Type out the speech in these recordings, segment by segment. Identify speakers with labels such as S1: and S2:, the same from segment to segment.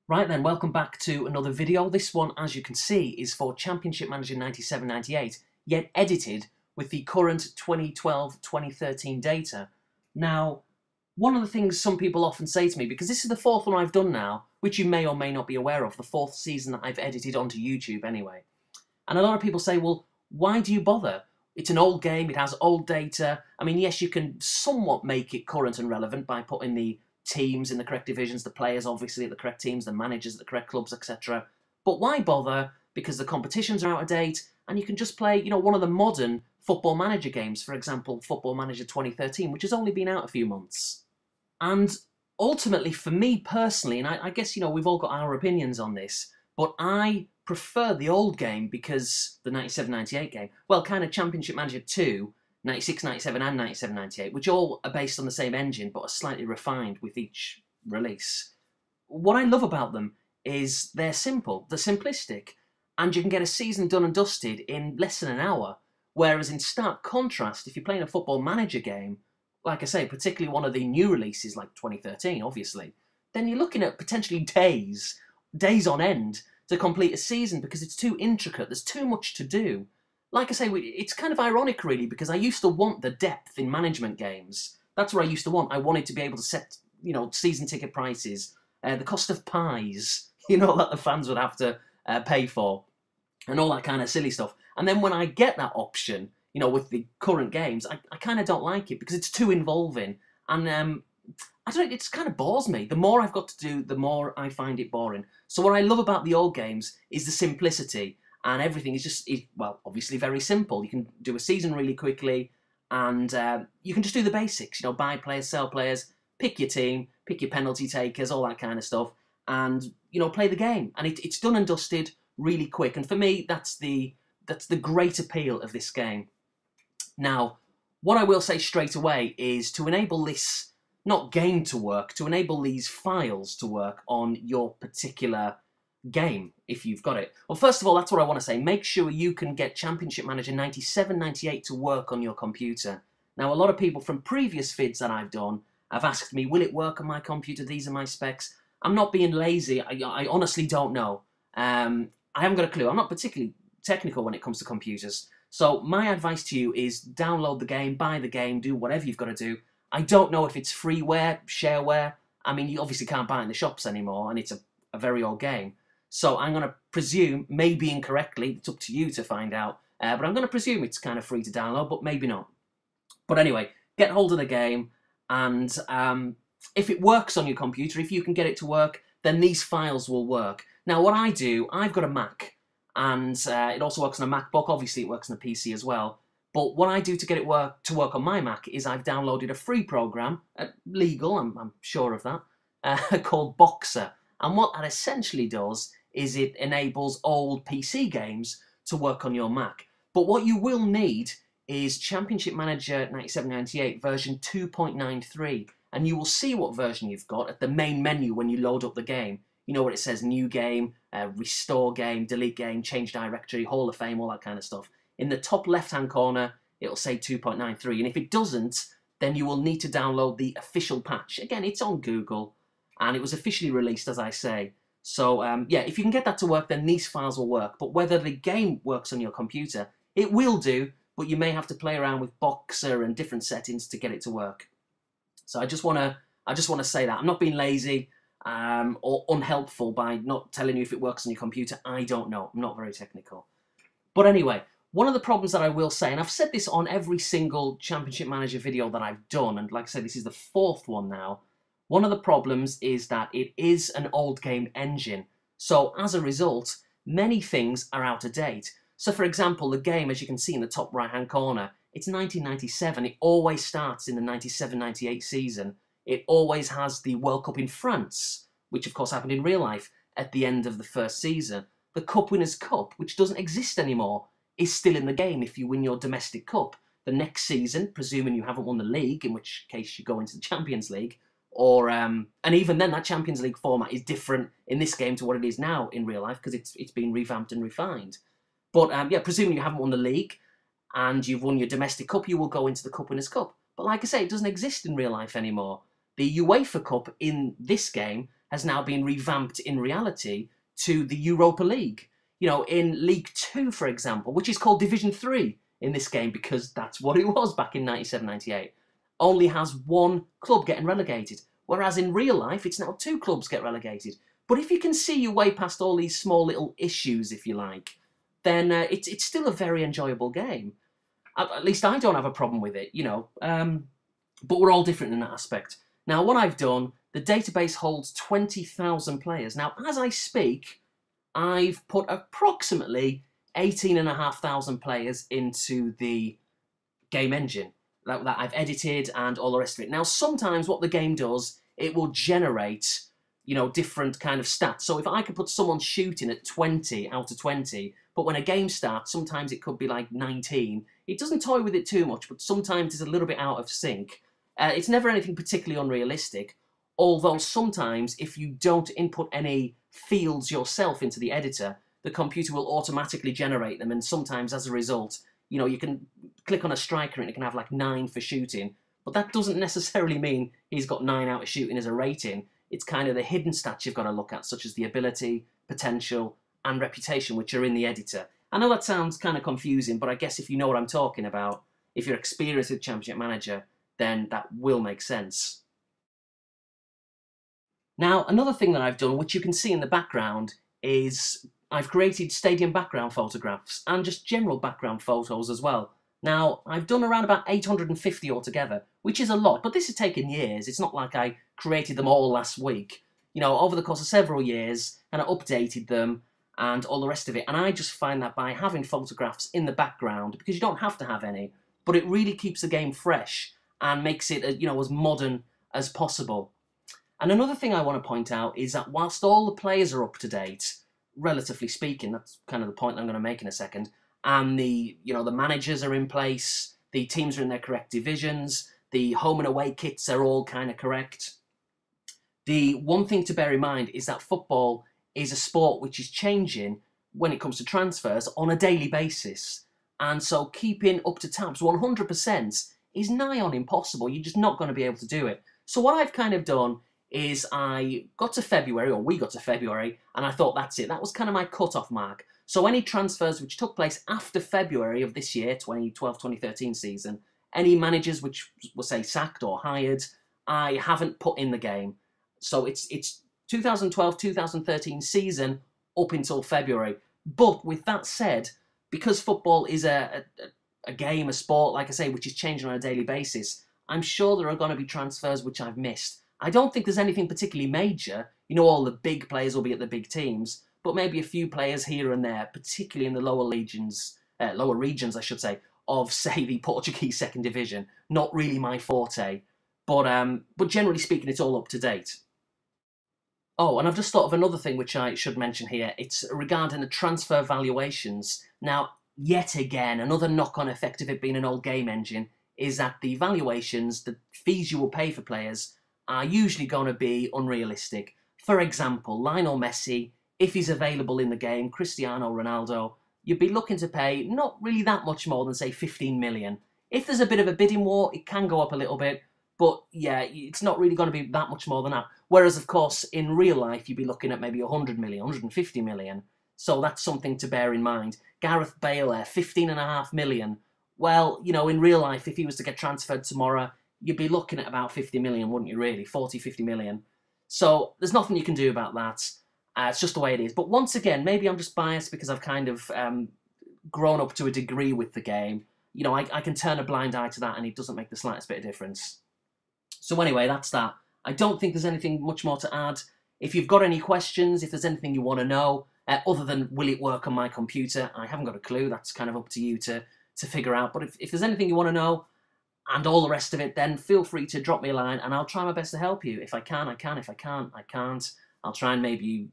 S1: Right then, welcome back to another video. This one, as you can see, is for Championship Manager 97-98, yet edited with the current 2012-2013 data. Now, one of the things some people often say to me, because this is the fourth one I've done now, which you may or may not be aware of, the fourth season that I've edited onto YouTube anyway. And a lot of people say, well, why do you bother? It's an old game, it has old data. I mean, yes, you can somewhat make it current and relevant by putting the teams in the correct divisions, the players obviously at the correct teams, the managers at the correct clubs, etc. But why bother? Because the competitions are out of date, and you can just play, one of the modern Football Manager games, for example, Football Manager 2013, which has only been out a few months. And ultimately, for me personally, and I guess, we've all got our opinions on this, but I prefer the old game because the 97-98 game, well, kind of Championship Manager 2, 96, 97 and 97, 98, which all are based on the same engine but are slightly refined with each release. What I love about them is they're simple, they're simplistic, and you can get a season done and dusted in less than an hour. Whereas in stark contrast, if you're playing a Football Manager game, like I say, particularly one of the new releases like 2013, obviously, then you're looking at potentially days on end to complete a season because it's too intricate, there's too much to do. Like I say, it's kind of ironic, really, because I used to want the depth in management games. That's what I used to want. I wanted to be able to set, season ticket prices, the cost of pies, that the fans would have to pay for, and all that kind of silly stuff. And then when I get that option, with the current games, I kind of don't like it because it's too involving. And I don't know, it just kind of bores me. The more I've got to do, the more I find it boring. So what I love about the old games is the simplicity. And everything is just, well, obviously very simple. You can do a season really quickly, and you can just do the basics. Buy players, sell players, pick your team, pick your penalty takers, all that kind of stuff, and play the game. And it's done and dusted really quick. And for me, that's the great appeal of this game. Now, what I will say straight away is to enable this, not game to work, to enable these files to work on your particular game, if you've got it. Well, first of all, that's what I want to say. Make sure you can get Championship Manager 97-98 to work on your computer. Now, a lot of people from previous vids that I've done have asked me, will it work on my computer? These are my specs. I'm not being lazy. I honestly don't know. I haven't got a clue. I'm not particularly technical when it comes to computers. So my advice to you is download the game, buy the game, do whatever you've got to do. I don't know if it's freeware, shareware. I mean, you obviously can't buy it in the shops anymore, and it's a very old game. So I'm going to presume, maybe incorrectly, it's up to you to find out, but I'm going to presume it's kind of free to download, but maybe not. But anyway, get hold of the game, and if it works on your computer, if you can get it to work, then these files will work. Now what I do, I've got a Mac, and it also works on a MacBook. Obviously it works on a PC as well. But what I do to get it to work on my Mac is I've downloaded a free program, legal, I'm sure of that, called Boxer. And what that essentially does is it enables old PC games to work on your Mac. But what you will need is Championship Manager 97-98 version 2.93. And you will see what version you've got at the main menu when you load up the game. You know where it says New Game, Restore Game, Delete Game, Change Directory, Hall of Fame, all that kind of stuff. In the top left-hand corner, it'll say 2.93. And if it doesn't, then you will need to download the official patch. Again, it's on Google, and it was officially released, as I say. So, yeah, if you can get that to work, then these files will work. But whether the game works on your computer, it will do, but you may have to play around with Boxer and different settings to get it to work. So I just want to say that. I'm not being lazy or unhelpful by not telling you if it works on your computer. I don't know. I'm not very technical. But anyway, one of the problems that I will say, and I've said this on every single Championship Manager video that I've done, and like I said, this is the fourth one now, one of the problems is that it is an old game engine. So as a result, many things are out of date. So for example, the game, as you can see in the top right hand corner, it's 1997. It always starts in the 97-98 season. It always has the World Cup in France, which of course happened in real life at the end of the first season. The Cup Winners' Cup, which doesn't exist anymore, is still in the game if you win your domestic cup. The next season, presuming you haven't won the league, in which case you go into the Champions League, or and even then that Champions League format is different in this game to what it is now in real life because it's been revamped and refined. But yeah, presuming you haven't won the league and you've won your domestic cup, you will go into the Cup Winners' Cup. But like I say, it doesn't exist in real life anymore. The UEFA Cup in this game has now been revamped in reality to the Europa League. You know, in League 2, for example, which is called Division 3 in this game because that's what it was back in 97-98, only has one club getting relegated. Whereas in real life, it's now 2 clubs get relegated. But if you can see your way past all these small little issues, if you like, then it's still a very enjoyable game. At least I don't have a problem with it, you know. But we're all different in that aspect. Now, what I've done, the database holds 20,000 players. Now, as I speak, I've put approximately 18,500 players into the game engine that I've edited and all the rest of it. Now, sometimes what the game does, it will generate, you know, different kind of stats. So if I could put someone shooting at 20 out of 20, but when a game starts, sometimes it could be like 19. It doesn't toy with it too much, but sometimes it's a little bit out of sync. It's never anything particularly unrealistic, although sometimes if you don't input any fields yourself into the editor, the computer will automatically generate them, and sometimes as a result, you know, you can click on a striker and it can have like 9 for shooting, but that doesn't necessarily mean he's got 9 out of shooting as a rating. It's kind of the hidden stats you've got to look at, such as the ability, potential, and reputation, which are in the editor. I know that sounds kind of confusing, but I guess if you know what I'm talking about, if you're experienced with Championship Manager, then that will make sense. Now, another thing that I've done, which you can see in the background, is I've created stadium background photographs and just general background photos as well. Now, I've done around about 850 altogether, which is a lot, but this has taken years. It's not like I created them all last week. You know, over the course of several years, and I updated them and all the rest of it. And I just find that by having photographs in the background, because you don't have to have any, but it really keeps the game fresh and makes it, you know, as modern as possible. And another thing I want to point out is that whilst all the players are up to date, relatively speaking, that's kind of the point I'm going to make in a second, and the managers are in place, the teams are in their correct divisions, the home and away kits are all kind of correct. The one thing to bear in mind is that football is a sport which is changing when it comes to transfers on a daily basis. And so keeping up to tabs 100% is nigh on impossible. You're just not going to be able to do it. So what I've kind of done is I got to February, or we got to February, and I thought that's it. That was kind of my cut-off mark. So any transfers which took place after February of this year, 2012-2013 season, any managers which were, say, sacked or hired, I haven't put in the game. So it's 2012-2013 season up until February. But with that said, because football is a game, a sport, like I say, which is changing on a daily basis, I'm sure there are going to be transfers which I've missed. I don't think there's anything particularly major. You know, all the big players will be at the big teams, but maybe a few players here and there, particularly in the lower regions, I should say, of, say, the Portuguese second division. Not really my forte, but generally speaking, it's all up to date. Oh, and I've just thought of another thing which I should mention here. It's regarding the transfer valuations. Now, yet again, another knock-on effect of it being an old game engine is that the valuations, the fees you will pay for players, are usually going to be unrealistic. For example, Lionel Messi, if he's available in the game, Cristiano Ronaldo, you'd be looking to pay not really that much more than, say, 15 million. If there's a bit of a bidding war, it can go up a little bit, but yeah, it's not really going to be that much more than that. Whereas, of course, in real life, you'd be looking at maybe 100 million, 150 million. So that's something to bear in mind. Gareth Bale there, 15.5 million. Well, you know, in real life, if he was to get transferred tomorrow, you'd be looking at about 50 million, wouldn't you, really? 40, 50 million. So there's nothing you can do about that. It's just the way it is. But once again, maybe I'm just biased because I've kind of grown up to a degree with the game. You know, I can turn a blind eye to that and it doesn't make the slightest bit of difference. So anyway, that's that. I don't think there's anything much more to add. If you've got any questions, if there's anything you want to know, other than will it work on my computer, I haven't got a clue. That's kind of up to you to figure out. But if there's anything you want to know, and all the rest of it, then feel free to drop me a line and I'll try my best to help you. If I can, I can. If I can't, I can't. I'll try and maybe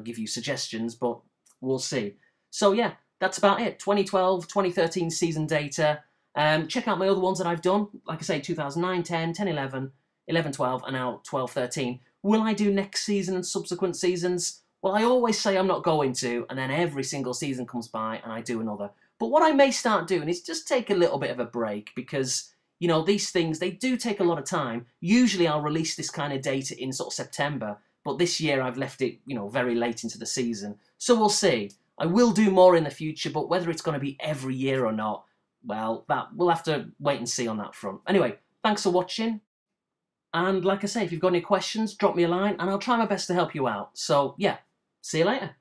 S1: give you suggestions, but we'll see. So yeah, that's about it. 2012, 2013 season data. Check out my other ones that I've done. Like I say, 2009, 10, 10, 11, 11, 12, and now 12, 13. Will I do next season and subsequent seasons? Well, I always say I'm not going to, and then every single season comes by and I do another. But what I may start doing is just take a little bit of a break because, you know, these things, they do take a lot of time. Usually I'll release this kind of data in sort of September, but this year I've left it, you know, very late into the season. So we'll see. I will do more in the future, but whether it's going to be every year or not, well, that we'll have to wait and see on that front. Anyway, thanks for watching. And like I say, if you've got any questions, drop me a line and I'll try my best to help you out. So yeah, see you later.